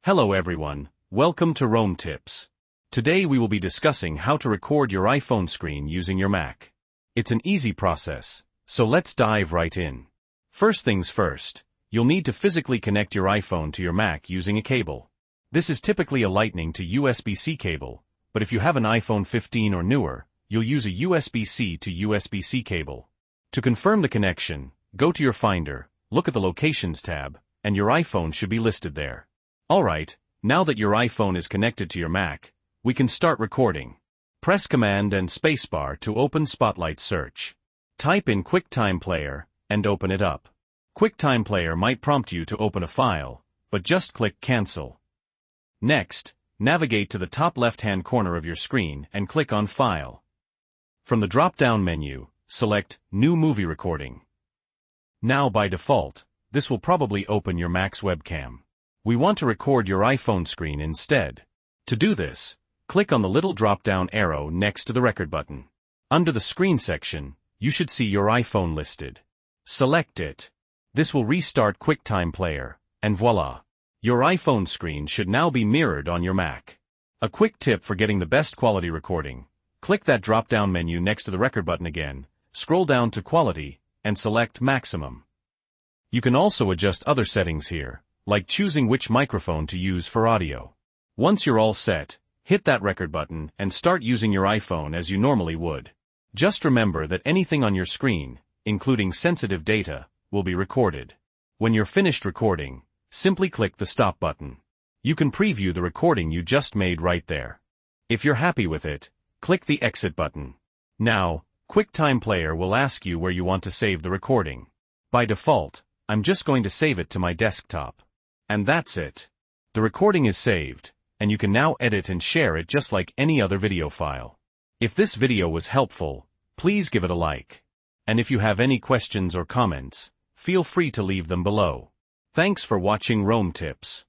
Hello everyone, welcome to Rome Tips. Today we will be discussing how to record your iPhone screen using your Mac. It's an easy process, so let's dive right in. First things first, you'll need to physically connect your iPhone to your Mac using a cable. This is typically a Lightning to USB-C cable, but if you have an iPhone 15 or newer, you'll use a USB-C to USB-C cable. To confirm the connection, go to your Finder, look at the Locations tab, and your iPhone should be listed there. Alright, now that your iPhone is connected to your Mac, we can start recording. Press Command and Spacebar to open Spotlight Search. Type in QuickTime Player, and open it up. QuickTime Player might prompt you to open a file, but just click Cancel. Next, navigate to the top left-hand corner of your screen and click on File. From the drop-down menu, select New Movie Recording. Now by default, this will probably open your Mac's webcam. We want to record your iPhone screen instead. To do this, click on the little drop-down arrow next to the record button. Under the screen section, you should see your iPhone listed. Select it. This will restart QuickTime Player, and voila! Your iPhone screen should now be mirrored on your Mac. A quick tip for getting the best quality recording: click that drop-down menu next to the record button again, scroll down to Quality, and select Maximum. You can also adjust other settings here, like choosing which microphone to use for audio. Once you're all set, hit that record button and start using your iPhone as you normally would. Just remember that anything on your screen, including sensitive data, will be recorded. When you're finished recording, simply click the stop button. You can preview the recording you just made right there. If you're happy with it, click the exit button. Now, QuickTime Player will ask you where you want to save the recording. By default, I'm just going to save it to my desktop. And that's it. The recording is saved, and you can now edit and share it just like any other video file. If this video was helpful, please give it a like. And if you have any questions or comments, feel free to leave them below. Thanks for watching Rome Tips.